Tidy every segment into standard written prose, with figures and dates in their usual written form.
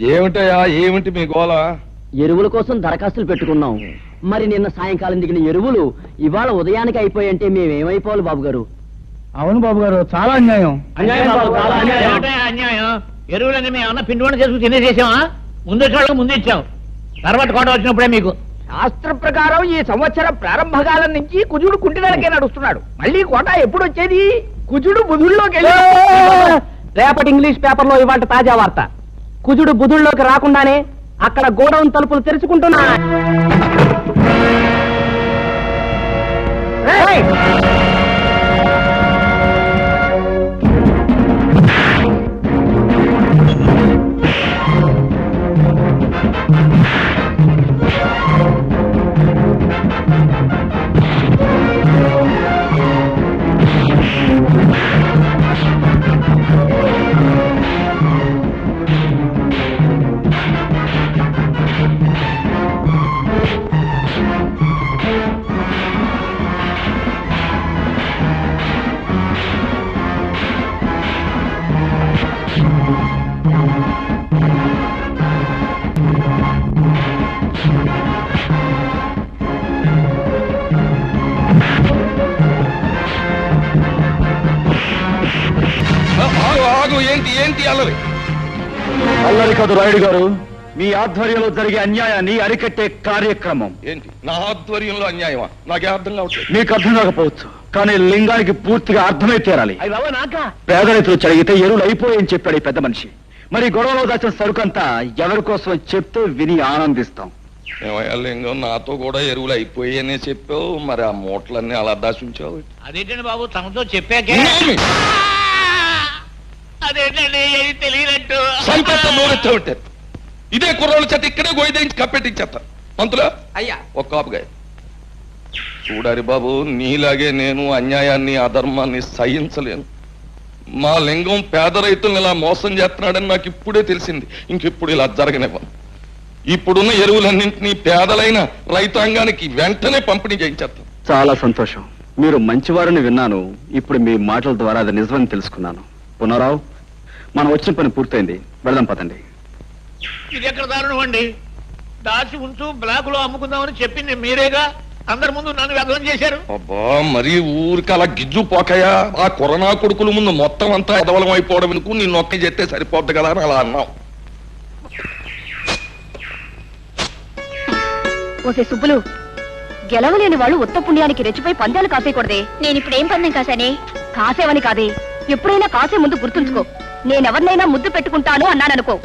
ఏమిటయా ఏమిటి మీ గోళ? ఎరువుల కోసం దరఖాస్తులు పెట్టుకున్నాం. మరి నిన్న సాయంకాలం దిగిన ఎరువులు ఇవాళ ఉదయానికి అయిపోయంటే మేమేమైపోవాలి బాబు గారు? అవును బాబు గారు, చాలా అన్యాయం. అన్యాయం. ఎరువులన్నీ మేము ఏమన్నా పిండి వంట చేసుకుని తినేసేసామా? ముందు ముందు ఇచ్చాం, తర్వాత కోట వచ్చినప్పుడే మీకు. శాస్త్ర ప్రకారం ఈ సంవత్సరం ప్రారంభకాలం నుంచి కుజుడు కుంటినలకే నడుస్తున్నాడు. మళ్ళీ కోట ఎప్పుడు వచ్చేది? కుజుడు బుధుల్లోకి వెళ్ళి రేపటి ఇంగ్లీష్ పేపర్ లో ఇవాళ తాజా వార్త. కుజుడు బుధుల్లోకి రాకుండానే అక్కడ గోడౌన్ తలుపులు తెరుచుకుంటున్నా. ఏంటి ఏంటి అల్లరి? అల్లరి కాదు రాయుడు గారు, మీ ఆధ్వర్యంలో జరిగే అన్యాయాన్ని అరికట్టే కార్యక్రమం. ఏంటి నా ఆధ్వర్యంలో అన్యాయమా? నాకే అర్థం కావట్లేదు. మీకు అర్థం కాకపోవచ్చు, కానీ లింగానికి పూర్తిగా అర్థమై తీరాలి. పేద రైతులు చదివితే ఎరువులు అయిపోయని చెప్పాడు ఈ పెద్ద మనిషి. మరి గొడవలో దాచిన సరుకంతా ఎవరి కోసం చెప్తే విని ఆనందిస్తాం. ఏమయ్యా లింగం, నాతో కూడా ఎరువులు అయిపోయాయనే చెప్పావు, మరి ఆ మూటలన్నీ అలా దాచుంచావు. అదేంటండి బాబు, తమతో చెప్పాకే. అదేంటండి ఏది తెలియనట్టు నోరెత్తా ఉంటారు. ఇదే కుర్రోళ్ళ చేత ఇక్కడే గోయిదేంచి కప్పెట్టించేస్తా. మంతులా అయ్యా ఒక్క కాపుగా చూడాలి బాబు, నీలాగే నేను అన్యాయాన్ని అధర్మాన్ని సహించలేను. మా లింగం పేద రైతులను ఇలా మోసం చేస్తున్నాడని నాకు ఇప్పుడే తెలిసింది. ఇంకెప్పుడు ఇలా జరగనివ్వను. ఇప్పుడున్న ఎరువులన్నింటినీ పేదలైన రైతాంగానికి వెంటనే పంపిణీ చేయించేస్తాం. చాలా సంతోషం, మీరు మంచివారని విన్నాను. ఇప్పుడు మీ మాటల ద్వారా అది నిజమని తెలుసుకున్నాను. పునరావు, మనం వచ్చిన పని పూర్తయింది, వెళదాం పదండి. ఇది ఎక్కడ దారుణం అండి? దాచి ఉంచు బ్లాక్ లో అమ్ముకుందామని చెప్పింది మీరేగా, అందరి ముందు నన్ను వ్యర్థం చేశారు. అబ్బా, మరి ఊరికి అలా గిజ్జు పోకయా? ఆ కరోనా కొడుకుల ముందు మొత్తం అంతా ఎదవలం అయిపోవడం ఎందుకు? నిన్ను ఒక్క చెప్తే సరిపోద్ది కదా అని అలా అన్నావు. ఓసే సుబ్బులు, గెలవలేని వాళ్ళు ఉత్త పుణ్యానికి రెచ్చిపోయి పందాలు కాసేయకూడదే. నేను ఇప్పుడు ఏం పందెం కాసానే? కాసేవని కాదే, ఎప్పుడైనా కాసే ముందు గుర్తుంచుకో. నేనెవరినైనా ముద్దు పెట్టుకుంటాను అన్నాననుకో,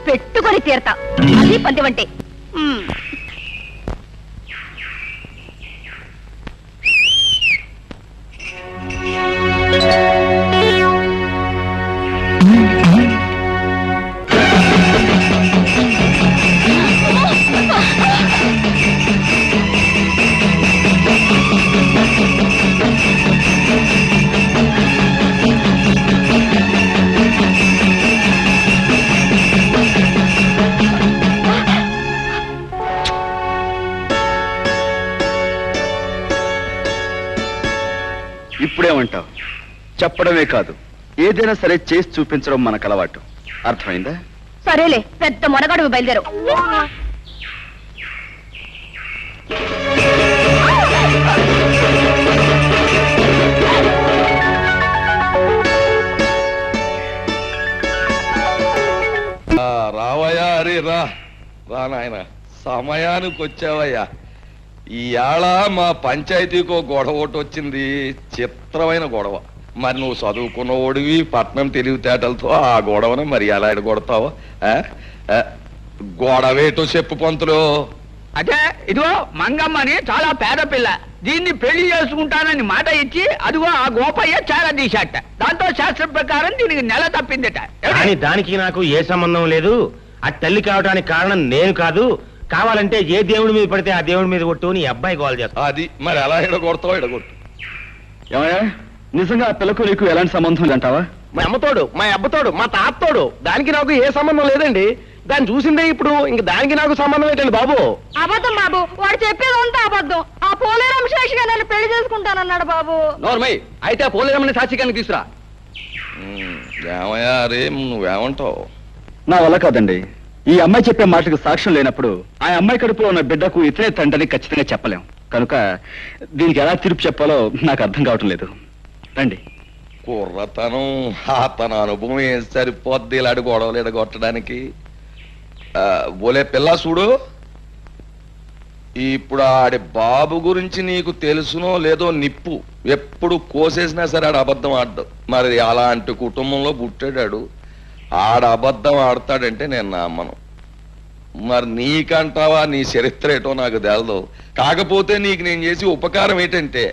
పెట్టుకొని తీరతా. అది పందెమంటే. ఇప్పుడేమంటావు? చెప్పడమే కాదు, ఏదైనా సరే చేసి చూపించడం మనకు అలవాటు. అర్థమైందా? సరేలే, పెద్ద మొనగాడు బయలుదేరు. రావయ్యా, అరే రా రా నాయన, సమయానికి వచ్చావయ్యా. ఈయాళ మా పంచాయతీకో గొడవ ఒకటి వచ్చింది, చిత్రమైన గొడవ. మరి నువ్వు చదువుకున్న ఓడివి, పట్నం తెలివితేటలతో ఆ గొడవను మరి ఎలా ఎడగొడతావు? గొడవేటో చెప్పు పంతులు. అదే ఇదిగో మంగమ్మని చాలా పేద పిల్ల, దీన్ని పెళ్లి చేసుకుంటానని మాట ఇచ్చి అదిగో ఆ గోపయ్య చాలా తీశాట. దాంతో శాస్త్రం ప్రకారం దీనికి నెల తప్పిందట. కానీ దానికి నాకు ఏ సంబంధం లేదు. ఆ తల్లి కావడానికి కారణం నేను కాదు. కావాలంటే ఏ దేవుడి మీద పడితే ఆ దేవుడి మీద కొట్టు నీ అబ్బాయి గోల్ చేస్తా. అది మరి ఎలా ఎడగొడతావు? ఎడగొట్టు. ఏమయ్యా, నిజంగా ఆ పిల్లకు నీకు ఎలాంటి సంబంధం అంటావా? మా అమ్మతోడు, మా అబ్బతోడు, మా తాతోడు, దానికి నాకు ఏ సంబంధం లేదండి. దాన్ని చూసిందే ఇప్పుడు, ఇంక దానికి నాకు సంబంధం ఏంటండి బాబు? అబద్ధం బాబు, వాడు చెప్పేదంతా అబద్ధం. ఆ పోలేరమ్మ శేషిగా నన్ను పెళ్లి చేసుకుంటానన్నాడు బాబు. నోర్మై, అయితే పోలేరమ్మని సాక్షిగానికి తీసురా. ఏమయ్యా, అరే నువ్వేమంటావు? నా వల్ల కాదండి. ఈ అమ్మాయి చెప్పే మాటకు సాక్ష్యం లేనప్పుడు ఆ అమ్మాయి కడుపులో ఉన్న బిడ్డకు ఇతరే తండ్రిని ఖచ్చితంగా చెప్పలేం. కనుక దీనికి ఎలా తీర్పు చెప్పాలో నాకు అర్థం కావటం లేదు. రండి. కుర్రతనం తన అనుభవం ఏం సరిపోద్ది ఇలాంటి గొడవలు ఎడగొట్టడానికి. బోలే పిల్ల చూడు, ఇప్పుడు ఆడి బాబు గురించి నీకు తెలుసునో లేదో నిప్పు ఎప్పుడు కోసేసినా సరే ఆడ అబద్ధం ఆడ్డు. మరి అలాంటి కుటుంబంలో పుట్టాడాడు, ఆడ అబద్ధం ఆడతాడంటే నేను నమ్మను. మరి నీకంటావా, నీ చరిత్ర ఏటో నాకు తెలదు. కాకపోతే నీకు నేను చేసి ఉపకారం ఏంటంటే,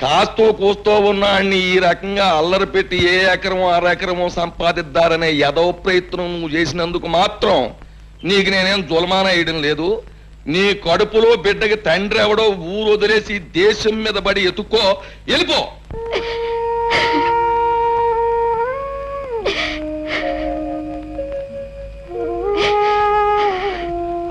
కాస్తో కూస్తో ఉన్నాన్ని ఈ రకంగా అల్లరి పెట్టి ఏ ఎకరమో అరెకరమో సంపాదిద్దారనే యదవ ప్రయత్నం నువ్వు చేసినందుకు మాత్రం నీకు నేనేం జులమాన వేయడం లేదు. నీ కడుపులో బిడ్డకి తండ్రి ఎవడో ఊరు వదిలేసి దేశం మీద పడి ఎత్తుక్కో, వెళ్ళిపో.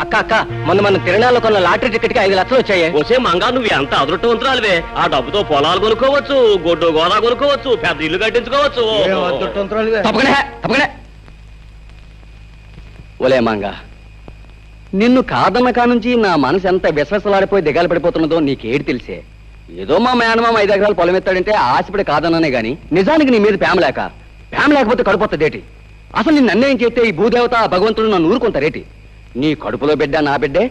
అక్క అక్క, మన తిరణాల్లో కొన్న లాటరీ టికెట్ కి 5 లక్షలు వచ్చాయి. వచ్చే మంగా నువ్వు ఎంత అదృష్టవంతురాలివే. ఆ డబ్బుతో పొలాలు కొనుక్కోవచ్చు, గొడ్డు గోదా కొనుక్కోవచ్చు, పెద్ద ఇల్లు కట్టించుకోవచ్చు. తప్పకనే ఒలే మంగా, నిన్ను కాదన్న కానుంచి నా మనసు ఎంత విశ్వాసలాడిపోయి దిగాలు పడిపోతున్నదో నీకేడు తెలిసే. ఏదో మా మేనమామ 5 ఎకరాలు పొలం ఎత్తాడంటే ఆశపడి కాదన్నానే గాని నిజానికి నీ మీద ప్రేమ లేకపోతే కడుపుతదేటి. అసలు నిన్ను అన్యాయం చేస్తే ఈ భూదేవత భగవంతుడు నన్ను ఊరుకుంటారేటి. నీ కడుపులో బిడ్డ నా బిడ్డే,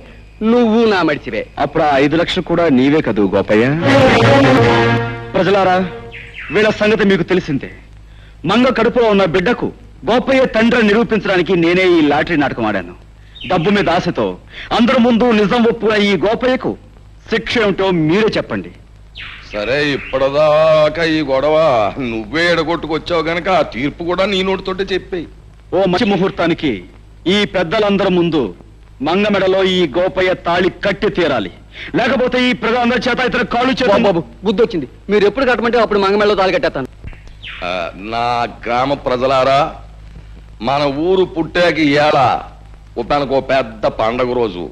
నువ్వు నా మడిచివే. అప్పుడు ఆ 5 లక్షలు కూడా నీవే కదూ గోపయ్య. ప్రజలారా, వీళ్ళ సంగతి మీకు తెలిసిందే. మంగ కడుపులో ఉన్న బిడ్డకు గోపయ్య తండ్రిని నిరూపించడానికి నేనే ఈ లాటరీ నాటకం ఆడాను. డబ్బు మీద ఆశతో అందరి ముందు నిజం ఒప్పుకున్న ఈ గోపయ్యకు శిక్ష ఏమిటో మీరే చెప్పండి. సరే, ఇప్పటిదాకా ఈ గొడవ నువ్వే ఎడగొట్టుకొచ్చావు గనక ఆ తీర్పు కూడా నీ నోటితోటే చెప్పేయి. ఓ మంచి ముహూర్తానికి ఈ పెద్దలందరి ముందు మంగ మెడలో ఈ గోపయ్య తాళి కట్టి తీరాలి. లేకపోతే ఈ ప్రజలందరి చేత ఇతర కాళ్ళు చేత. బాబు, బుద్ధి వచ్చింది. మీరు ఎప్పుడు కట్టమంటే అప్పుడు మంగ మెడలో తాళి కట్టేస్తాను. నా గ్రామ ప్రజలారా, మన ఊరు పుట్టాక ఇవాళ తనకు పెద్ద పండగ రోజు.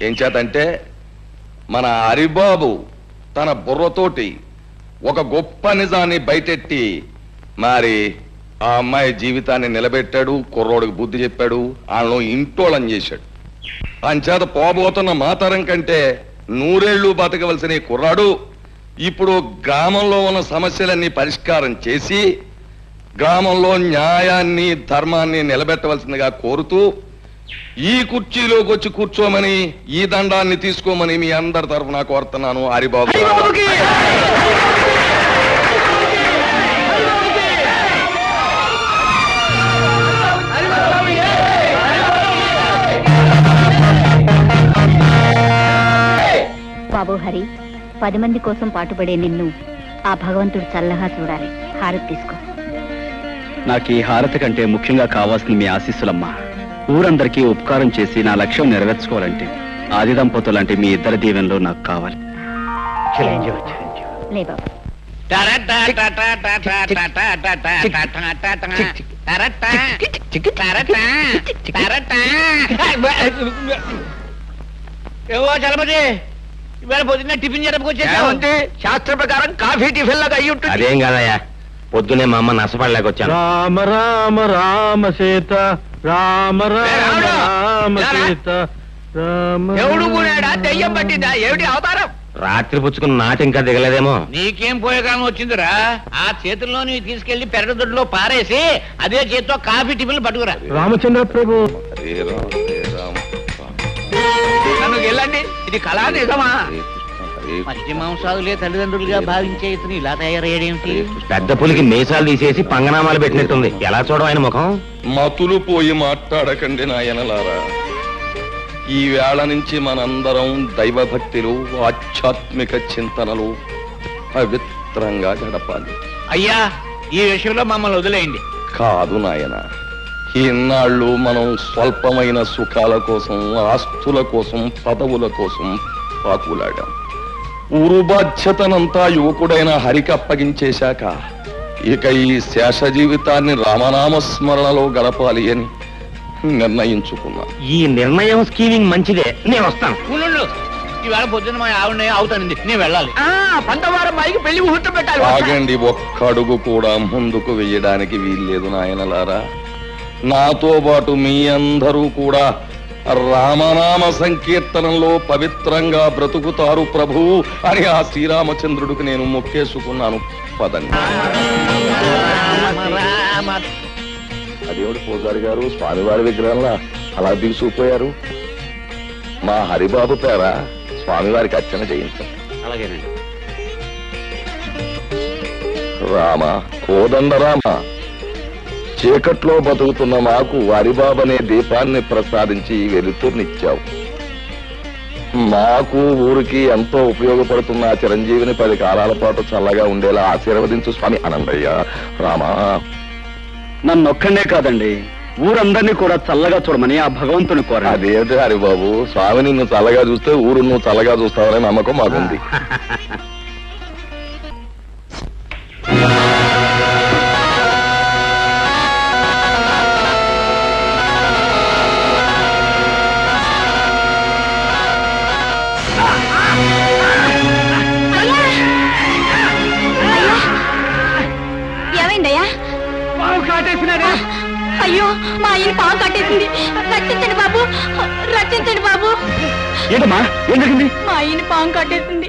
ఏం చేతంటే, మన హరిబాబు తన బుర్రతోటి ఒక గొప్ప నిజాన్ని బయటెట్టి మరి ఆ అమ్మాయి జీవితాన్ని నిలబెట్టాడు. కుర్రోడికి బుద్ధి చెప్పాడు, వాళ్ళను ఇంటోళం చేశాడు. అంచేత పోబోతున్న మాతరం కంటే 100 ఏళ్ళు బతకవలసిన ఈ కుర్రాడు ఇప్పుడు గ్రామంలో ఉన్న సమస్యలన్నీ పరిష్కారం చేసి గ్రామంలో న్యాయాన్ని ధర్మాన్ని నిలబెట్టవలసిందిగా కోరుతూ ఈ కుర్చీలోకి వచ్చి కూర్చోమని, ఈ దండాన్ని తీసుకోమని మీ అందరి తరఫున కోరుతున్నాను. హరిబాబు బాబు హరి, 10 మంది కోసం పాటుపడే నిన్ను ఆ భగవంతుడు చల్లగా చూడాలి. హారతి తీసుకో. నాకు ఈ హారతి కంటే ముఖ్యంగా కావాల్సింది మీ ఆశీస్సులమ్మా. ఊరందరికీ ఉపకారం చేసి నా లక్ష్యం నెరవేర్చుకోవాలంటే ఆది దంపతులంటే మీ ఇద్దరి దీవెనలు నాకు కావాలి. లే బాబు. ఏవో చలపతి, ఇవాళ పొద్దున్న టిఫిన్ చేయడానికి శాస్త్ర ప్రకారం కాఫీ టిఫిన్ లాగా అయ్యి ఉంటుంది. అదేం కాదయ్యా, పొద్దునే మా అమ్మ నష్టపడలేకొచ్చాను. రామ రామ రామ సీత, రామ రామ రామ సీత, రామ. ఎవడు కూడాడా దెయ్యం పట్టిందా ఏమిటి అవతారం? రాత్రి పుచ్చుకున్న నాటి ఇంకా దిగలేదేమో. నీకేం పోయే కాలం వచ్చిందిరా? ఆ చేతుల్లో నీ తీసుకెళ్లి పెరగదొడ్లో పారేసి అదే చేతితో కాఫీ టిఫిన్లు పట్టుకురా. రామచంద్ర ప్రభు, నన్ను వెళ్ళండి, ఇది కళా నిజమా? మధ్య మాంసాదులే తల్లిదండ్రులుగా భావించే ఇతను ఇలా తయారయ్యాడేమిటి? పెద్ద పులికి మీసాలు తీసేసి పంగనామాలు పెట్టినట్టుంది. ఎలా చూడడం ఆయన ముఖం? మతులు పోయి మాట్లాడకండి నాయనలారా. ఈ వేళ నుంచి మనందరం దైవభక్తిలో ఆధ్యాత్మిక చింతనలు పవిత్రంగా గడపాలి. అయ్యా, ఈ విషయంలో మమ్మల్ని వదిలేయండి. కాదు నాయన, ఇన్నాళ్ళు మనం స్వల్పమైన సుఖాల కోసం, ఆస్తుల కోసం, పదవుల కోసం పాకులాడాం. ఊరు బాధ్యతనంతా యువకుడైన హరికి అప్పగించేశాక ఇక ఈ శేష జీవితాన్ని రామనామస్మరణలో గడపాలి అని నిర్ణయించుకున్నా. ఈ నిర్ణయం స్కీమింగ్ మంచిదే, నేను వస్తాను. ఉండు, ఈవేళ పొద్దున్న మా ఆవిడ అవుతానండి, నేను వెళ్ళాలి. 12వ అమ్మాయికి పెళ్లి ముహూర్తం పెట్టాలి. ఆగండి, ఒక్క అడుగు కూడా ముందుకు వెయ్యడానికి వీల్లేదు నాయనలారా. నాతో పాటు మీ అందరూ కూడా రామనామ సంకీర్తనంలో పవిత్రంగా బ్రతుకుతారు ప్రభు అని ఆ శ్రీరామచంద్రుడికి నేను మొక్కేసుకున్నాను. పదండి. అదేమిటి పూజారి గారు స్వామివారి విగ్రహంలా అలా దిగుసుకుపోయారు? మా హరిబాబు పేర స్వామివారికి అర్చన చేయించండి. అలాగేనండి. రామ కోదండ రామ, చీకట్లో బతుకుతున్న మాకు హరిబాబనే దీపాన్ని ప్రసాదించి వెలుతుర్నిచ్చావు. మాకు ఊరికి ఎంతో ఉపయోగపడుతున్న ఆ చిరంజీవిని 10 కాలాల పాటు చల్లగా ఉండేలా ఆశీర్వదించు స్వామి. అనందయ్య రామా, నన్నొక్కడే కాదండి, ఊరందరినీ కూడా చల్లగా చూడమని ఆ భగవంతుని కోర. అదేంటి హరిబాబు, స్వామి నిన్ను చల్లగా చూస్తే ఊరు నువ్వు చల్లగా చూస్తావనే నమ్మకం మాకుంది. ఏమైందయ్యా? అయ్యో, మా ఆయన పాము కట్టేసింది. రక్షించండి బాబు, రక్షించండి బాబు. ఏంటమ్మా, ఏం జరిగింది? మా ఆయన పాము కట్టేసింది.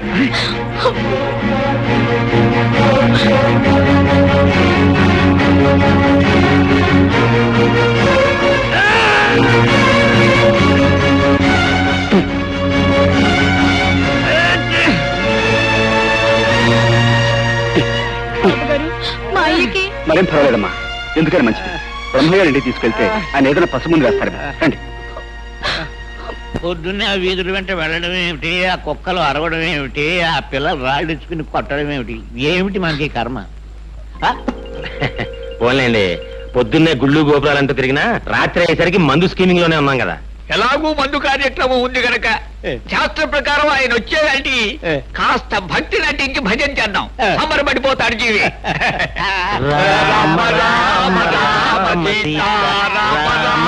మా అయ్యకి మరేం పర్వాలేదమ్మా, ఎందుకని మంచిది. బ్రహ్మయ్య ఇంటికి తీసుకెళ్తే ఆయన ఏదైనా పసుముందు వేస్తారు. రండి. పొద్దున్నే ఆ వీధుల వెంట వెళ్ళడం ఏమిటి, ఆ కుక్కలు అరవడం ఏమిటి, ఆ పిల్లలు రాళ్ళిచ్చుకుని కొట్టడం ఏమిటి, ఏమిటి మనకి కర్మ? పోన్లేండి, పొద్దున్నే గుళ్ళు గోపురాలంటూ తిరిగినా రాత్రి అయ్యేసరికి మందు స్కీమింగ్ లోనే ఉన్నాం కదా. ఎలాగూ మందు కార్యక్రమం ఉంది గనక శాస్త్ర ప్రకారం ఆయన వచ్చేదంటే కాస్త భక్తి నటించి భజన చేద్దాం. సంబరపడిపోతాడు జీవి. రామ రామ రామ సీతా, రామ రామ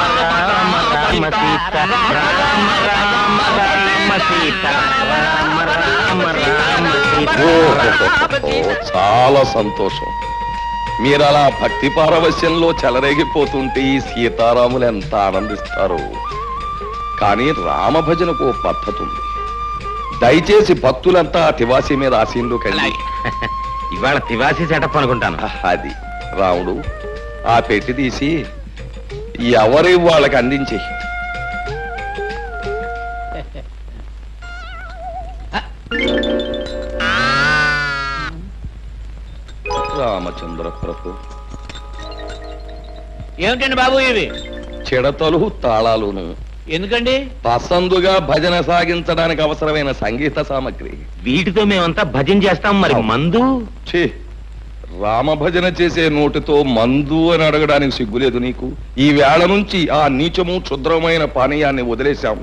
సీత, రామ రామ రామ సీత, రామ రామ రామ సీత. చాలా సంతోషం. మీరు అలా భక్తి పారవశ్యంలో చెలరేగిపోతుంటే ఈ సీతారాములు ఎంత ఆనందిస్తారు. కానీ రామ భజనకు ఓ పద్ధతి ఉంది. దయచేసి భక్తులంతా ఆ తివాసి మీద ఆశీనులోకి వెళ్ళి ఇవాళ తివాసి సెటప్ అనుకుంటాను. అది రాముడు ఆ పెట్టి తీసి ఎవరి వాళ్ళకి అందించి. రామచంద్ర ప్రభు, ఏమిటండి బాబు ఇవి? చిడతలు తాళాలును. ఎందుకండి? పసందుగా భజన సాగించడానికి అవసరమైన సంగీత సామగ్రి. వీటితో మేమంతా భజన చేస్తాం. మరి మందు? ఛీ, రామ భజన చేసే నోటితో మందు అని అడగడానికి సిగ్గులేదు నీకు? ఈ వేళ నుంచి ఆ నీచము క్షుద్రమైన పానీయాన్ని వదిలేశాం.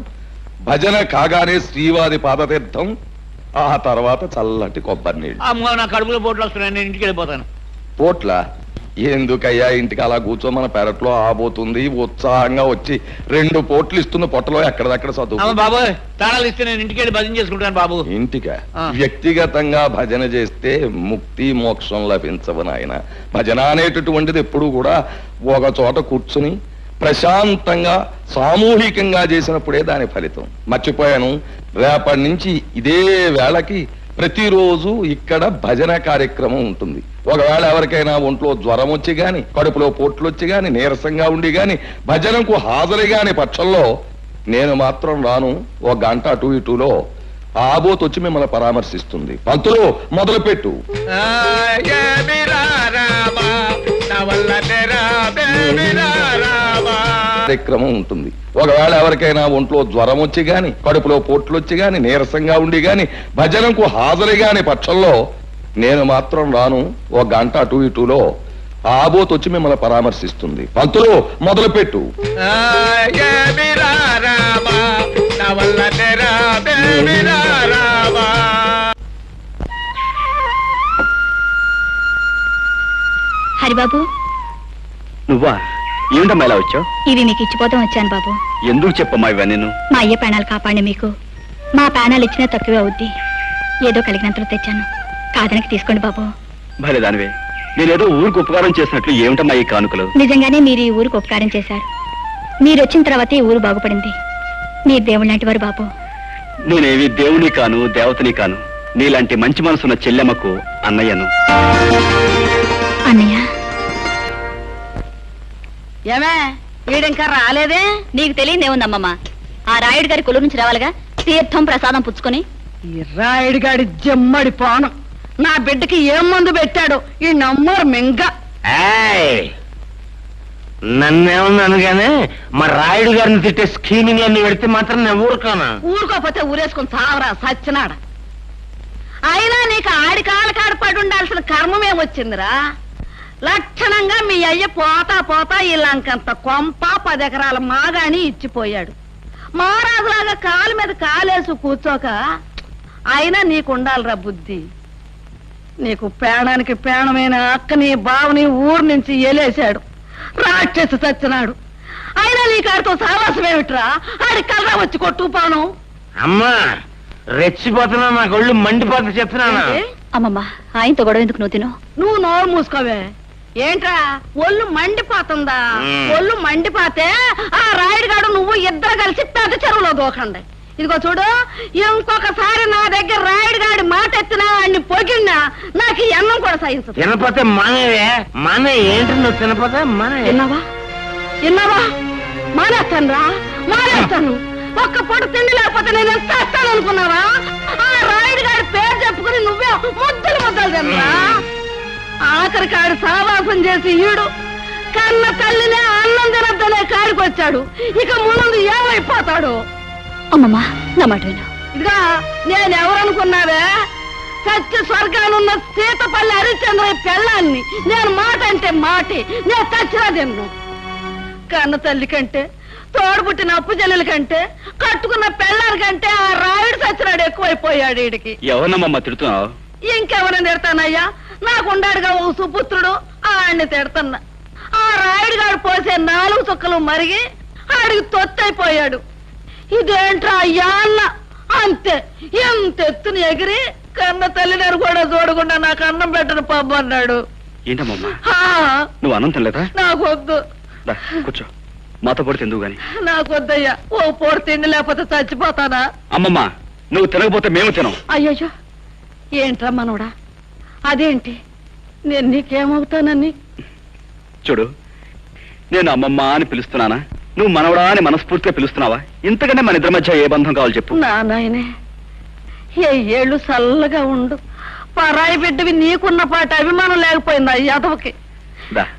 భజన కాగానే శ్రీవారి పాదతీర్థం, ఆ తర్వాత చల్లటి కొబ్బరి నీళ్ళు. అమ్మో, నా కడుపులో పోట్లు వస్తున్నాయి, నేను ఇంటికి వెళ్ళిపోతాను. పోట్ల ఎందుకయ్యా, ఇంటికి అలా కూర్చో, మన పెరట్లో ఆబోతుంది. ఉత్సాహంగా వచ్చి 2 పోట్లు ఇస్తున్న పొట్టలో ఎక్కడదక్కడ చదువు. బాబోయ్, తాళాలు ఇస్తే నేను ఇంటికి వెళ్ళి భజన చేసుకుంటాను బాబు. ఇంటికా? వ్యక్తిగతంగా భజన చేస్తే ముక్తి మోక్షం లభించవు నాయన. భజన అనేటటువంటిది ఎప్పుడు కూడా ఒక చోట కూర్చుని ప్రశాంతంగా సామూహికంగా చేసినప్పుడే దాని ఫలితం. మర్చిపోయాను, రేపటి నుంచి ఇదే వేళకి ప్రతిరోజు ఇక్కడ భజన కార్యక్రమం ఉంటుంది. ఒకవేళ ఎవరికైనా ఒంట్లో జ్వరం వచ్చి గాని, కడుపులో పోట్లు వచ్చి గాని, నీరసంగా ఉండి గాని, భజనకు హాజరు గాని పక్షంలో నేను మాత్రం రాను. 1 గంట అటు ఇటులో ఆబోత్ వచ్చి మిమ్మల్ని పరామర్శిస్తుంది. పంతులు మొదలుపెట్టు. కార్యక్రమం ఉంటుంది. ఒకవేళ ఎవరికైనా ఒంట్లో జ్వరం వచ్చి గాని, కడుపులో పోట్లు వచ్చి గాని, నీరసంగా ఉండి గాని, భజనకు హాజరు గాని పక్షంలో నేను మాత్రం రాను. 1 గంట అటు ఇటులో ఆబోత్ వచ్చి మిమ్మల్ని పరామర్శిస్తుంది. పంతులు మొదలుపెట్టు. హరిబాబు, నువ్వా? ఏమిటమ్మా ఇలా వచ్చావు? ఇవి మీకు ఇచ్చిపోతాం వచ్చాను బాబు. ఎందుకు చెప్పమ్మా ఇవన్నీ? మా అయ్య ప్రాణాలు కాపాడి మీకు మా ప్రాణాలు ఇచ్చినా తక్కువే అవుద్ది. ఏదో కలిగినంతలో తెచ్చాను, కాదనకి తీసుకోండి బాబు. భలే దానివే. నేనేదో ఊరికి ఉపకారం చేసినట్లు ఏమిటమ్మా ఈ కానుకలు? నిజంగానే మీరు ఈ ఊరికి ఉపకారం చేశారు. మీరు వచ్చిన తర్వాత ఈ ఊరు బాగుపడింది. మీరు దేవుడు లాంటి వారు బాబు. నేనేవి దేవుని కాను, దేవతని కాను. నీలాంటి మంచి మనసున్న చెల్లెమ్మకు అన్నయ్యను. అన్నయ్య, ఏమే వీడింకా రాలేదే? నీకు తెలియదేముందమ్మమ్మ. ఆ రాయుడు గారి కొలు నుంచి రావాలిగా, తీర్థం ప్రసాదం పుచ్చుకొని. ఈ రాయుడు గాడి జమ్మడి పానం నా బిడ్డకి ఏం మందు పెట్టాడు ఈ నమ్మరు మింగ. నన్నేమన్నాను గానే మా రాయుడు గారిని తిట్టే స్కీమింగ్ అన్ని పెడితే మాత్రం నేను ఊరుకోనా? ఊరుకోపోతే ఊరేసుకుని చావరా సచ్చినాడ. అయినా నీకు ఆడి కాళ్ళ కాడ పడి ఉండాల్సిన కర్మమేమొచ్చిందిరా? లక్షణంగా మీ అయ్య పోతా పోతా ఇలాంకంత కొంప 10 ఎకరాల మాగాని ఇచ్చిపోయాడు. మహారాజులాగా కాలు మీద కాలేసి కూర్చోక అయినా నీకుండాలిరా బుద్ధి. నీకు ప్రాణానికి ప్రాణమైన అక్కని బావని ఊరు నుంచి ఎలేశాడు, రాక్షసి చచ్చినాడు. అయినా నీకు ఆడితో సావాసమేమిట్రా? ఆడి కలరా వచ్చి కొట్టుకుపోను. అమ్మా రెచ్చిపోతున్నా, నాకు ఒళ్ళు మండిపోతా చెప్తున్నానా? అమ్మమ్మ, ఆయనతో గొడవ ఎందుకు నువ్వు తిను? నువ్వు నోరు మూసుకోవే. ఏంట్రా ఒళ్ళు మండిపోతుందా? ఒళ్ళు మండిపోతే ఆ రాయుడు గాడు నువ్వు ఇద్దరు కలిసి పెద్ద చెరువులో దూకండి. ఇదిగో చూడు, ఇంకొకసారి నా దగ్గర రాయుడు గాడి మాట ఎత్తినా అన్ని పొగిడినా నాకు ఈ అన్నం కూడా సహించదు. తినపోతే మానేవే. మానే ఏంటి నువ్వు తినపోతే మానే. విన్నావా? మానేస్తాను రా, మానేస్తాను. ఒక్క పూట తిండి లేకపోతే నేను ఎంత చేస్తాను అనుకున్నావా? ఆ రాయుడు గారి పేరు చెప్పుకుని నువ్వే ముద్దలు తినరా? ఆఖరి కాడు సావాసం చేసి ఈడు కన్న తల్లినే అన్నం తినద్దనే కాడికి వచ్చాడు. ఇక ముందు ఏమైపోతాడు? అమ్మమ్మ, నా మాట విను. ఇదిగా నేనెవరనుకున్నావే? సత్య స్వర్గానున్న సీతపల్లి హరిశ్చంద్ర పెళ్ళాన్ని. నేను మాట అంటే మాటి, నేను చచ్చినా తిన్ను. కన్న తల్లి కంటే, తోడుబుట్టిన అప్పు చెల్లెల కంటే, కట్టుకున్న పెళ్ళారి కంటే ఆ రాయుడు సచ్చినాడు ఎక్కువైపోయాడు వీడికి. ఎవరమ్మా తిడుతున్నావు? ఇంకెవరని తిడతానయ్యా? నాకుండాడుగా ఓ సుపుత్రుడు, ఆడిని తిడతన్నా. ఆ రాయుడు గారు పోసే 4 చుక్కలు మరిగి ఆడికి తొత్తైపోయాడు. ఇదేంట్రా అయ్యా అన్న అంతే. ఎంత ఎత్తుని ఎగిరి కన్న తల్లిదారు కూడా చూడకుండా నాకు అన్నం పెట్టను పబ్బన్నాడు. ఏంటమ్మా నువ్వు అన్నం తినలేదా? నాకొద్దు. కూర్చో, మాతో పొడి తిందువు గాని. నాకొద్దయ్యా, ఓ పూట తిండి లేకపోతే చచ్చిపోతానా? అమ్మమ్మ, నువ్వు తినకపోతే మేము తినం. అయ్యయ్యో, ఏంట్రా మనోడా? అదేంటి, నేను నీకేమవుతానని? చూడు, నేను అమ్మమ్మ అని పిలుస్తున్నానా, నువ్వు మనవడా అని మనస్ఫూర్తిగా పిలుస్తున్నావా? ఇంతకంటే మన ఇద్దరి మధ్య ఏ బంధం కావాలి చెప్పు. నా నాయనే, ఏ ఏళ్ళు చల్లగా ఉండు. పరాయి బిడ్డవి నీకున్న పాట అభిమానం లేకపోయిందా ఈ యాదవకి?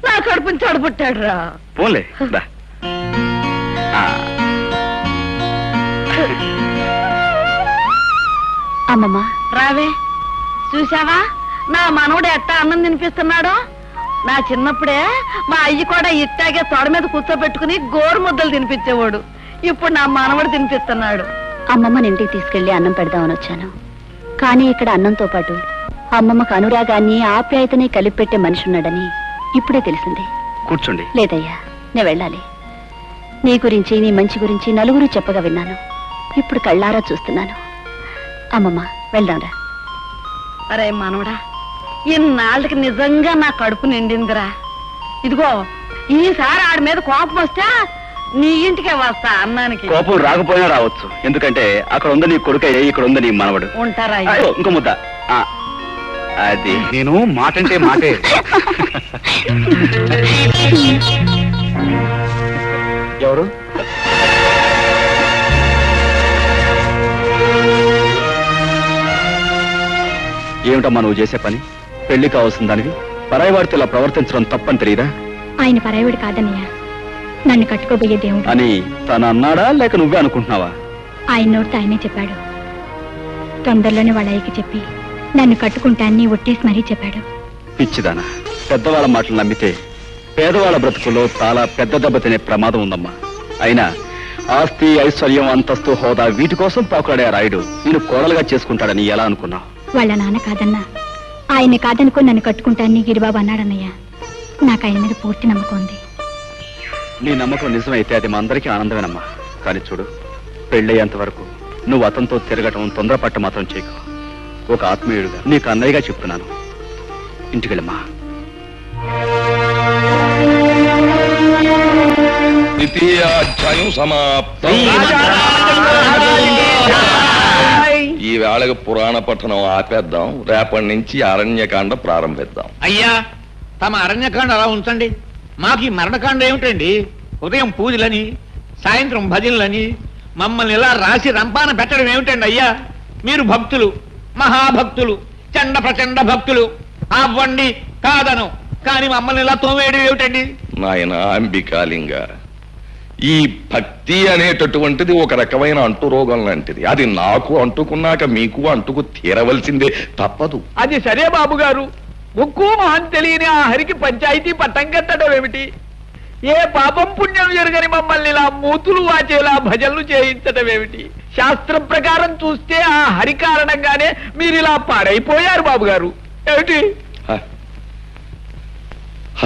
నా కడుపుని చెడబుట్టాడు రా. పోన్లే దా. అమ్మమ్మ, రావే. చూసావా నా మనవడు ఎట్టా అన్నం తినిపిస్తున్నాడో? నా చిన్నప్పుడే మా అయ్యి కూడా ఇట్టాగే తొడ మీద కూర్చోబెట్టుకుని గోరు ముద్దలు తినిపించేవాడు. ఇప్పుడు నా మనవడు తినిపిస్తున్నాడు. అమ్మమ్మని ఇంటికి తీసుకెళ్లి అన్నం పెడదామని వచ్చాను. కానీ ఇక్కడ అన్నంతో పాటు అమ్మమ్మకు అనురాగాన్ని ఆప్యాయతని కలిపి పెట్టే మనిషి ఉన్నాడని ఇప్పుడే తెలిసింది. కూర్చోండి. లేదయ్యా, నేను వెళ్ళాలి. నీ గురించి, నీ మంచి గురించి నలుగురు చెప్పగా విన్నాను. ఇప్పుడు కళ్ళారా చూస్తున్నాను. అమ్మమ్మ, వెళ్దాంరా. అరే మనవడా, ఇన్నాళ్ళకి నిజంగా నా కడుపు నిండిందిరా. ఇదిగో, ఈసారి ఆడి మీద కోపం వస్తే నీ ఇంటికే వస్తా అన్నానికి. కోపం రాకపోయినా రావచ్చు, ఎందుకంటే అక్కడ ఉంది నీ కొడుకే, ఇక్కడ ఉంది నీ మనవడు. ఉంటారా? ఇంకో ముద్ద. అది నేను మాటంటే మాటే. ఎవరు? ఏమిటమ్మా నువ్వు చేసే పని? పెళ్లి కావాల్సిన దానివి పరాయివాడితో ఇలా ప్రవర్తించడం తప్పని తెలియదా? ఆయన పరాయివాడు కాదన్నయ్య, నన్ను కట్టుకోబోయే దేవుడు అని తను అన్నాడా, లేక నువ్వే అనుకుంటున్నావా? ఆయన నోటితో ఆయనే చెప్పాడు. తొందరలోనే వాళ్ళ అయ్యకి చెప్పి నన్ను కట్టుకుంటాన్ని ఒట్టేసి మరీ చెప్పాడు. పిచ్చిదానా, పెద్దవాళ్ళ మాటలు నమ్మితే పేదవాళ్ళ బ్రతుకుల్లో చాలా పెద్ద దెబ్బ తినే ప్రమాదం ఉందమ్మా. అయినా ఆస్తి, ఐశ్వర్యం, అంతస్తు, హోదా వీటి కోసం పాకులాడే రాయుడు నేను కోడలుగా చేసుకుంటాడని ఎలా అనుకున్నావు? వాళ్ళ నాన్న కాదన్నా, ఆయన్ని కాదనుకో నన్ను కట్టుకుంటాన్ని గిరిబాబు అన్నాడన్నయ్య. నాకు ఆయన మీద పూర్తి నమ్మకం ఉంది. నీ నమ్మకం నిజమైతే అది మా అందరికీ ఆనందమేనమ్మా. కానీ చూడు, పెళ్ళయ్యేంత వరకు నువ్వు అతనితో తిరగటం, తొందరపట్ట మాత్రం చేయకు. ఒక ఆత్మీయుడుగా నీకు అన్నయ్యగా చెప్తున్నాను. ఇంటికెళ్ళమ్మా. ద్వితీయాధ్యాయం సమాప్తం. ఈ వేళకు పురాణ పఠనం ఆపేద్దాం. రేపటి నుంచి అరణ్యకాండ ప్రారంభిద్దాం. అయ్యా, తమ అరణ్యకాండ అలా ఉంచండి. మాకు ఈ మరణకాండ ఏమిటండి? ఉదయం పూజలని, సాయంత్రం భజనలని, మమ్మల్ని ఇలా రాసి రంపాన పెట్టడం ఏమిటండి అయ్యా? మీరు భక్తులు, మహాభక్తులు, చండ ప్రచండ భక్తులు. అవ్వండి కాదను, కానీ మమ్మల్ని ఇలా తోమేయడం ఏమిటండి? నాయన అంబికాలింగ, ఈ భక్తి అనేటటువంటిది ఒక రకమైన అంటురోగం లాంటిది. అది నాకు అంటుకున్నాక మీకు అంటుకు తీరవలసిందే, తప్పదు. అది సరే బాబు గారు, ముక్కు మొహం తెలియని ఆ హరికి పంచాయతీ పట్టం కట్టడం ఏమిటి? ఏ పాపం పుణ్యం జరగని మమ్మల్ని ఇలా మూతులు వాచేలా భజనలు చేయించడం ఏమిటి? శాస్త్రం ప్రకారం చూస్తే ఆ హరి కారణంగానే మీరు ఇలా పాడైపోయారు బాబు గారు. ఏమిటి?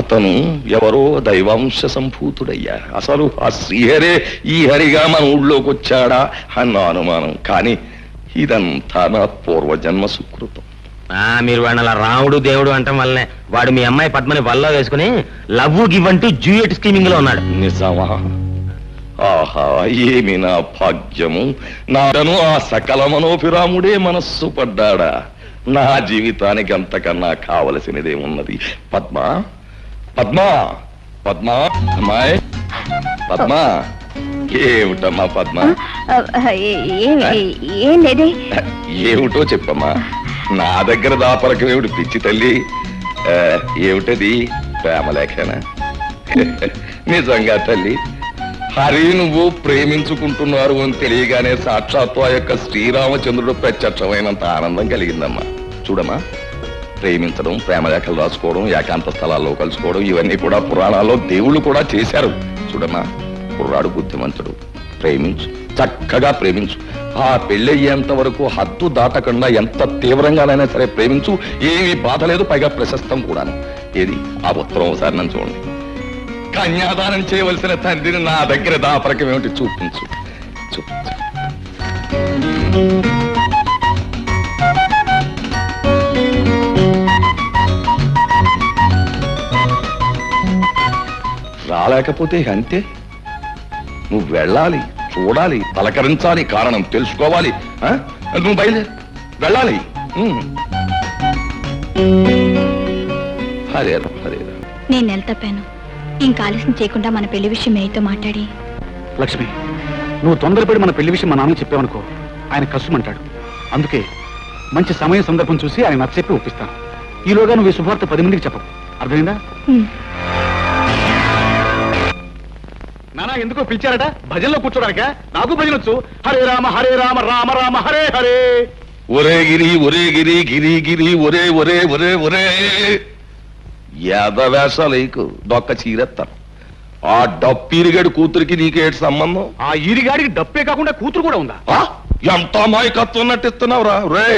అతను ఎవరో దైవాంశ సంభూతుడయ్యా. అసలు ఆ శ్రీహరే ఈ హరిగా మన ఊళ్ళోకి వచ్చాడా అన్న అనుమానం. కానీ ఇదంతా నా పూర్వజన్మ సుకృతం. మీరు వాడిని అలా రాముడు దేవుడు అంటాం వల్లనే వాడు మీ అమ్మాయి పద్మని వల్ల వేసుకుని లవ్ గివ్ అంటూ డ్యూయట్ స్కీమింగ్ లో ఉన్నాడు. నిజమా? ఆహా, ఏమి నా భాగ్యము! నాను ఆ సకల మనోభిరాముడే మనస్సు పడ్డాడా? నా జీవితానికి అంతకన్నా కావలసినదేమున్నది? పద్మా, పద్మా, పద్మా, అమ్మాయి పద్మా. ఏమిటమ్మా పద్మ? ఏం లేదే. ఏమిటో చెప్పమ్మా. నా దగ్గర దాపరకం ఏమిటి పిచ్చి తల్లి? ఏమిటది? ప్రేమలేఖనా? నిజంగా తల్లి, హరి నువ్వు ప్రేమించుకుంటున్నారు అని తెలియగానే సాక్షాత్తు ఆ యొక్క శ్రీరామచంద్రుడు ప్రత్యక్షమైనంత ఆనందం కలిగిందమ్మా. చూడమ్మా, ప్రేమించడం, ప్రేమలేఖలు రాసుకోవడం, ఏకాంత స్థలాల్లో కలుసుకోవడం, ఇవన్నీ కూడా పురాణాల్లో దేవుళ్ళు కూడా చేశారు. చూడమ్మా, కుర్రాడు బుద్ధిమంతుడు, ప్రేమించు, చక్కగా ప్రేమించు. ఆ పెళ్ళయ్యేంత వరకు హద్దు దాటకుండా ఎంత తీవ్రంగానైనా సరే ప్రేమించు. ఏమీ బాధ లేదు, పైగా ప్రశస్తం కూడాను. ఏది ఆ ఉత్తరం ఒకసారి నన్ను చూడండి. కన్యాదానం చేయవలసిన తండ్రిని నా దగ్గర దాపరకం ఏమిటి? చూపించు, చూపించు. రాలేకపోతే అంతే. నువ్వు వెళ్ళాలి, చూడాలి, పలకరించాలి, కారణం తెలుసుకోవాలి. నువ్వు బయలుదేరి వెళ్ళాలి. అదేరా అదేరా. నేను నెల తప్పాను. ఇంకా ఆలస్యం చేయకుండా మన పెళ్లి విషయం మేయతో మాట్లాడి. లక్ష్మి, నువ్వు తొందరపడి మన పెళ్లి విషయం మా నాన్నకి చెప్పావనుకో, ఆయన కష్టమంటాడు. అందుకే మంచి సమయ సందర్భం చూసి ఆయన నచ్చచెప్పి ఒప్పిస్తాను. ఈలోగా నువ్వు ఈ శుభార్త 10 మందికి చెప్పవు. అర్థమైందా? నానా ఎందుకో పిలిచారట? భజనలో కూర్చోడానిక? నాకు భజన వచ్చు. హరే రామ హరే రామ రామ రామ హరే హరే. ఒరే గిరి, ఒరే గిరి, గిరి గిరి, ఒరే ఒరే ఒరే ఒరే. యాదవేషాలకు దొక్క చీరెత్తాను. ఆ డప్పిరిగాడి కూతురికి నీకేటి సంబంధం? ఆ ఈరిగాడికి డప్పే కాకుండా కూతురు కూడా ఉందా? ఎంత అమాయకత్వం నటిస్తున్నావురా రే.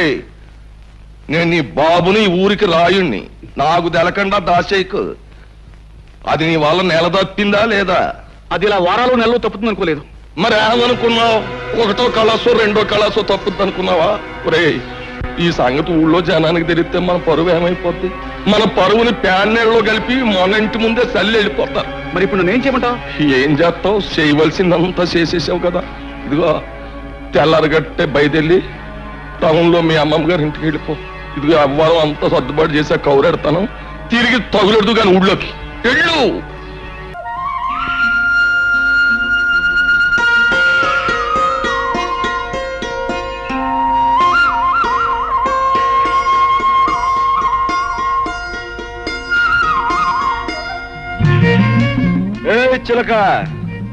నేను నీ బాబుని ఊరికి రాయుణ్ణి, నాకు తెలకుండా దాచేయకు. అది నీ వల్ల నెల తప్పిందా లేదా? అది ఇలా వారాలు నెలలో తప్పుతుంది అనుకోలేదు. మరి ఏమనుకున్నావు? ఒకటో కళాసో రెండో కళాసో తప్పుద్ది అనుకున్నావా? ఒరే, ఈ సంగతి ఊళ్ళో జనానికి తెలిస్తే మన పరువు ఏమైపోద్ది? మన పరువుని ప్యాన్నెళ్ళలో కలిపి మన ఇంటి ముందే చల్లి వెళ్ళిపోతారు. మరి ఇప్పుడు నేనేం చేయమంటావు? ఏం చేస్తావు? చేయవలసిందంతా చేసేసావు కదా. ఇదిగో తెల్లారగట్టే బయటెళ్ళి టౌన్ లో మీ అమ్మమ్మ గారి ఇంటికి వెళ్ళిపో. ఇదిగో అవ్వారం అంతా సర్దుబాటు చేసా, కౌరెడతాను. తిరిగి తగులెడదు కానీ ఊళ్ళోకి వెళ్ళు. చిలక,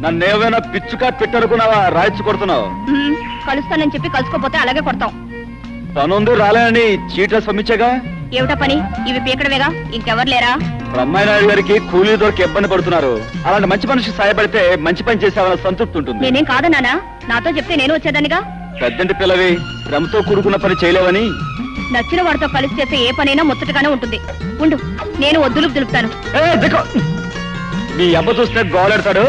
నన్నేమైనా పిచ్చుకా పెట్టనుకున్నావా? రాయిచ్చు కొడుతున్నావు. కలుస్తానని చెప్పి కలుసుకోపోతే అలాగే కొడతాం. పనుంది రాలేని చీట్ల సమ్మించగా. ఏమిటా పని? ఇవి పీకడమేగా, ఇంకెవరు లేరా? బ్రహ్మనాయుడు గారికి కూలీ దొరికి ఇబ్బంది పడుతున్నారు. అలాంటి మంచి మనిషికి సాయపడితే మంచి పని చేసావన్న సంతృప్తి ఉంటుంది. నేనేం కాదన్నానా? నాతో చెప్తే నేను వచ్చేదానిగా. పెద్దంటి పిల్లవి, శ్రమతో కూడుకున్న పని చేయలేవని. నచ్చిన వాడితో కలిసి చేస్తే ఏ పనైనా ముచ్చటగానే ఉంటుంది. ఉండు, నేను వద్దులు దులుపుతాను. మీ అబ్బ చూస్తే గోలెడతాడు.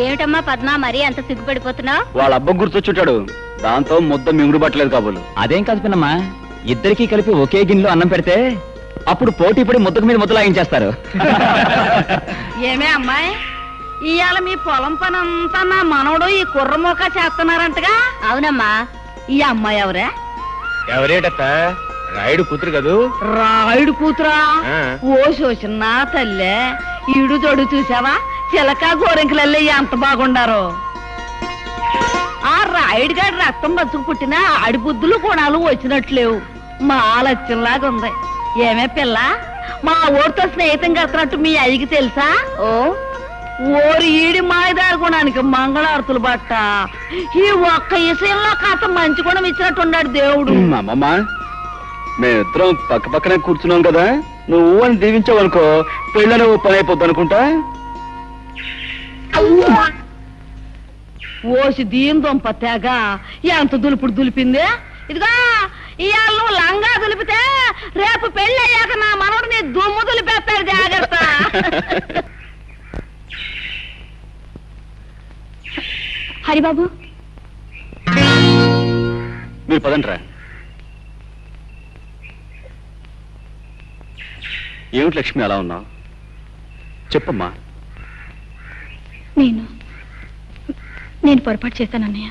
ఏమిటమ్మా పద్మ, మరీ అంత సిగ్గుపడిపోతున్నావు? వాళ్ళ అబ్బ గుర్తొచ్చుంటాడు. దాంతో ముద్ద మింగుడు పట్టలేదు కాబోలు. అదేం కాదు పిన్నమ్మా, ఇద్దరికీ కలిపి ఒకే గిన్నెలో అన్నం పెడితే అప్పుడు పోటీ పడి ముద్దకు మీద ముద్ద లాగించేస్తారు. ఏమే అమ్మాయి, ఇవాళ మీ పొలం పని అంతా నా మనవడు ఈ కుర్రమోక చేస్తున్నారంటగా? అవునమ్మా. ఈ అమ్మాయి ఎవరే? ఎవరేటత్త రాయుడు కూతురు కదూ? రాయుడు కూతురా? ఆ. ఓ శోషన్న తల్లే, ఈడు జోడు చూసావా? చిలక గోరెంకలల్లే ఎంత బాగుండారో. ఆ రాయుడు గారి రక్తం బతుకు పుట్టిన ఆడి బుద్ధులు గుణాలు వచ్చినట్లేవు. మా లక్ష్యంలాగా ఉంది. ఏమే పిల్ల, మా ఊరితో స్నేహితం కడుతున్నట్టు మీ అయ్యకి తెలుసా? ఓ ఓరి ఈడి మాయదారి గుణానికి మంగళారతులు బట్ట. ఈ ఒక్క విషయంలో కాస్త మంచి గుణం ఇచ్చినట్టున్నాడు దేవుడు. అమ్మమ్మ, మేమిద్దరం పక్క పక్కనే కూర్చున్నాం కదా, నువ్వు అని దీవించావనుకో పెళ్ళని ఓ పని అయిపోద్ది అనుకుంటా. ఓసి దీని దొంప తెగ ఎంత దులుపుడు దులిపింది. ఇదిగా ఇవాళ నువ్వు లంగా దులిపితే రేపు పెళ్లి అయ్యాక నా మనవడు నీ దుమ్ము దులిపేస్తాడు, జాగ్రత్త. హరిబాబు, మీరు పదంట్రా. ఏమిటి లక్ష్మి అలా ఉన్నావు? చెప్పమ్మా. నేను పొరపాటు చేశాను అన్నయ్య.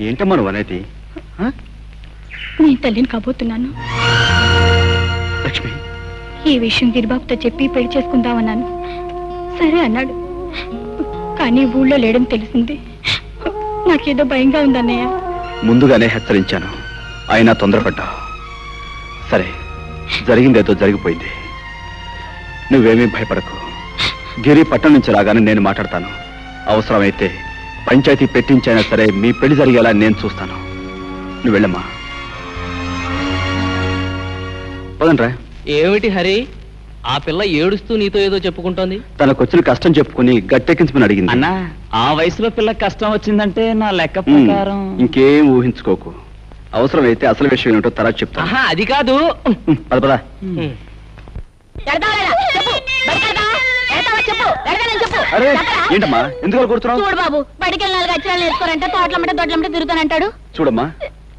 ఏంటమ్మా నువ్వు అనేది? నేను తల్లిని కాబోతున్నాను. లక్ష్మి, ఈ విషయం గిరిబాబుతో చెప్పి పెళ్లి చేసుకుందామన్నాను. సరే అన్నాడు. కానీ ఊళ్ళో లేడని తెలిసింది. నాకేదో భయంగా ఉందన్నయ్య. ముందుగానే హెచ్చరించాను, అయినా తొందరపడ్డా. సరే, జరిగిందేదో జరిగిపోయింది. నువ్వేమీ భయపడకు. గిరి పట్టణం నుంచి రాగానే నేను మాట్లాడతాను. అవసరమైతే పంచాయతీ పెట్టించైనా సరే మీ పెళ్లి జరిగేలా నేను చూస్తాను. నువ్వు వెళ్ళమ్మా. పదండ్రా. ఏమిటి హరి, ఆ పిల్ల ఏడుస్తూ నీతో ఏదో చెప్పుకుంటోంది? తనకొచ్చిన కష్టం చెప్పుకుని గట్టెక్కించమని అడిగింది. అన్నా, ఆ వయసులో పిల్లకి కష్టం వచ్చిందంటే నా లెక్క ప్రకారం ఇంకేం ఊహించుకోకు. అవసరమైతే అసలు విషయం ఏమిటో తర్వాత చెప్తాను. ఆహా, అది కాదు. పద పద. అరే ఏంటమ్మా, ఎందుకు కూర్చున్నావు? చూడు బాబు, బడికి వెళ్ళి 4 అక్షరాలు నేర్చుకోరంటే తోటలమ్మట దొడ్లమ్మట తిరుగుతానంటాడు. చూడమ్మా,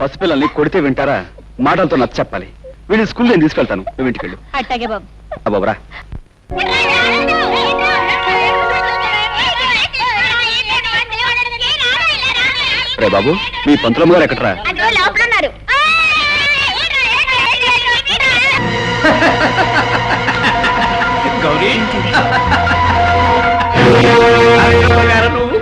పసిపిల్లల్ని కొడితే వింటారా? మాటలతో నచ్చ చెప్పాలి. వీళ్ళని స్కూల్ నేను తీసుకెళ్తాను, నువ్వు ఇంటికి వెళ్ళు. అట్టాగే బాబు. బాబరా. రే బాబు, మీ పంతులమ్మ గారు ఎక్కడరా? లోపలున్నారు. గౌరీ, నువ్వు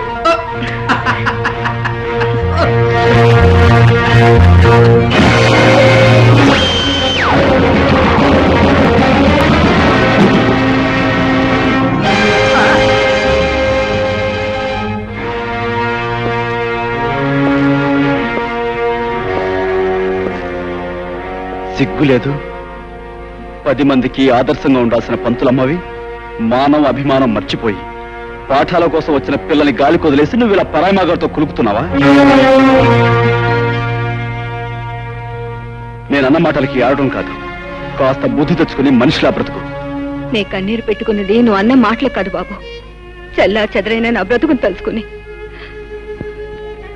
సిగ్గు లేదు? 10 మందికి ఆదర్శంగా ఉండాల్సిన పంతులమ్మవి మానవ అభిమానం మర్చిపోయి పాఠాల కోసం వచ్చిన పిల్లని గాలి కొదిలేసి నువ్వు ఇలా పరాయిమాగారితో కులుకుతున్నావా? నేనన్న మాటలకి ఆడడం కాదు, కాస్త బుద్ధి తెచ్చుకుని మనిషిలా బ్రతుకు. నీ కన్నీరు పెట్టుకున్నది నువ్వు అన్న మాటలు కాదు బాబు, చల్లా చెదరైన నా బ్రతుకుని తలుచుకుని.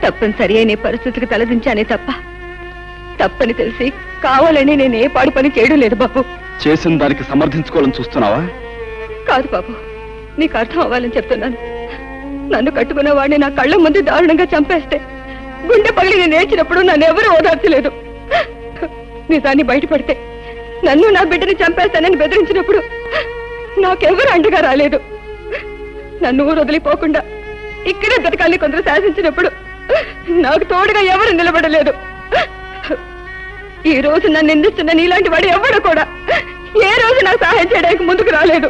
తప్పనిసరి అయిన పరిస్థితికి తలదించానే తప్ప తప్పని తెలిసి కావాలని నేను ఏ పాడు పని చేయడం లేదు బాబు. చేసిన దానికి సమర్థించుకోవాలని చూస్తున్నావా? కాదు బాబు, నీకు అర్థం అవ్వాలని చెప్తున్నాను. నన్ను కట్టుకున్న వాడిని నా కళ్ళ ముందు దారుణంగా చంపేస్తే గుండె పగిలి నేను ఏడ్చినప్పుడు నన్ను ఎవరూ ఓదార్చలేదు. నిజాన్ని బయటపడితే నన్ను నా బిడ్డని చంపేస్తానని బెదిరించినప్పుడు నాకెవరు అండగా రాలేదు. నన్ను ఊరు వదిలిపోకుండా ఇక్కడే బ్రతకాలని కొందరు శాసించినప్పుడు నాకు తోడుగా ఎవరు నిలబడలేదు. ఈ రోజు నన్ను నిందిస్తున్న నీలాంటి వాడు ఎవడు కూడా ఏ రోజు నాకు సహాయం చేయడానికి ముందుకు రాలేదు.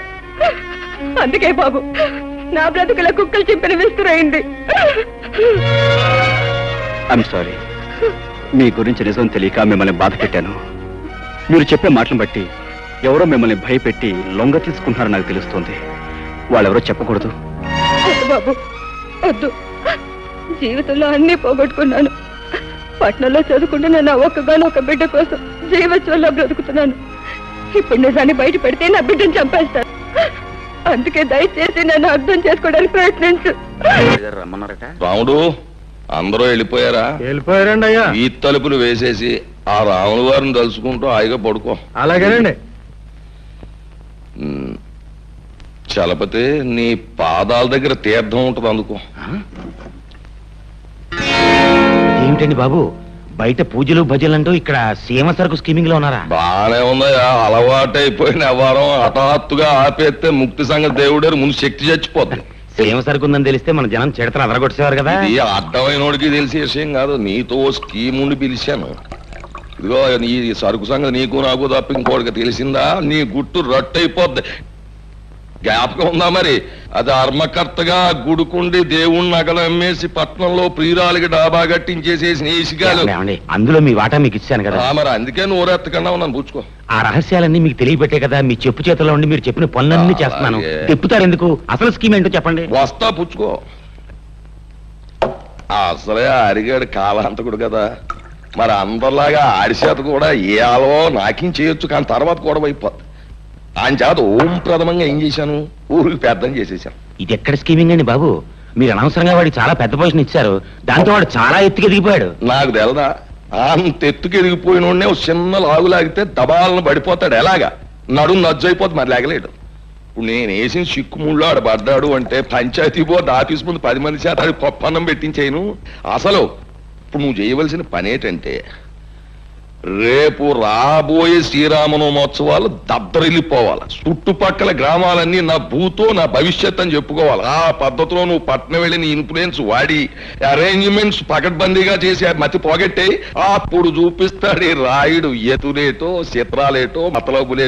అందుకే బాబు నా బ్రతుకుల కుక్కలు చింపిన విస్తురైంది. I'm sorry. మీ గురించి నిజం తెలియక మిమ్మల్ని బాధ పెట్టాను. మీరు చెప్పే మాటలను బట్టి ఎవరో మిమ్మల్ని భయపెట్టి లొంగ తీసుకుంటున్నారని నాకు తెలుస్తోంది. వాళ్ళెవరో చెప్పకూడదు. వద్దు బాబు, వద్దు. జీవితంలో అన్నీ పోగొట్టుకున్నాను. పట్నంలో చదువుకుంటున్న నా ఒక్కగానొక్క బిడ్డ కోసం జీవత్వంలో బ్రతుకుతున్నాను. ఇప్పుడు నిజాన్ని బయట పెడితే నా బిడ్డను చంపేస్తాను. అందుకే దయచేసి నన్ను అర్థం చేసుకోవడానికి ప్రయత్నించు. రాముడు, అందరూ వెళ్ళిపోయారా? వెళ్ళిపోయారండి అయ్యా. ఈ తలుపులు వేసేసి ఆ రాముల వారిని తలుచుకుంటూ హాయిగా పడుకో. అలాగేనండి. చలపతి, నీ పాదాల దగ్గర తీర్థం ఉంటుంది అందుకో. ఏమిటండి బాబు, బయట పూజలు భజనలు అంటూ ఇక్కడ సీమ సరుకు స్కీమింగ్ లో ఉన్నారా? బానే ఉందయ్యా, అలవాటైపోయిన వ్యవహారం హఠాత్తుగా ఆపేస్తే ముక్తి సంగతి దేవుడారు ముందు శక్తి చచ్చిపోద్ది. సీమ సరుకు ఉందని తెలిస్తే మన జనం చిడతలు అదరగొట్టేవారు కదా. ఇది అర్థమైనోడికి తెలిసే విషయం కాదు. నీతో స్కీమ్ ఉండి పిలిచాను. ఇదిగో నీ సరుకు సంగతి నీకు నాకు తప్ప ఇంకోటికి తెలిసిందా? నీ గుట్టు రట్టయిపోద్ది. జ్ఞాపకం ఉందా మరి? అది ధర్మకర్తగా గుడుకుండి దేవుణ్ణి నగలు అమ్మేసి పట్నంలో ప్రియురాలికి డాబా కట్టించేసేసి నేసిగాలు. అందులో మీ వాటా మీకు ఇచ్చాను కదా. మరి అందుకే నోరెత్తకుండా ఉన్నాను, పుచ్చుకో. ఆ రహస్యాలన్నీ మీకు తెలియబెట్టే కదా మీ చెప్పు చేతిలో ఉండి మీరు చెప్పిన పనులన్నీ చేస్తున్నాను. తిప్పుతారు ఎందుకు? అసలు స్కీమ్ ఏంటో చెప్పండి. వస్తా, పుచ్చుకో. అసలే అరిగాడు కాలాంతకుడు కదా, మరి అందరిలాగా ఆడి చేత కూడా ఏ ఆలో నాకేం చేయొచ్చు, కానీ తర్వాత కూడా అయిపోద్ది. ఆయన చేత ఓం ప్రథమంగా ఏం చేశాను, ఊరికి పెద్దం చేసేసాను. ఇది ఎక్కడ స్కీమింగ్ అండి బాబు? మీరు అనవసరంగా వాడికి చాలా పెద్ద పొజిషన్ ఇచ్చారు, దాంతో వాడు చాలా ఎత్తుకి ఎదిగిపోయాడు. నాకు తెలదా? అంత ఎత్తుకి ఎదిగిపోయినోడనే ఒక చిన్న లాగు లాగితే దబాలను పడిపోతాడు. ఎలాగా? నడుము నజ్జైపోద్ది, మరి లేగలేడు. ఇప్పుడు నేను వేసిన చిక్కుముళ్ళు ఆడు పడ్డాడు అంటే పంచాయతీ బోర్డు ఆఫీస్ ముందు 10 మంది చేత ఆడి పప్పన్నం పెట్టించేయను. అసలు ఇప్పుడు నువ్వు చేయవలసిన పని ఏంటంటే, రేపు రాబోయే శ్రీరామనవమోత్సవాలు దద్దరిల్లిపోవాలి. చుట్టుపక్కల గ్రామాలన్నీ నా భూతో నా భవిష్యత్ అని చెప్పుకోవాలి. ఆ పద్ధతిలో నువ్వు పట్నం వెళ్ళి నీ ఇన్ఫ్లుయెన్స్ వాడి అరేంజ్మెంట్స్ పకడ్బందీగా చేసి మతి పోగొట్టే అప్పుడు చూపిస్తాడు ఈ రాయుడు ఎతులేటో చిత్రాలేటో మతలబులేటో.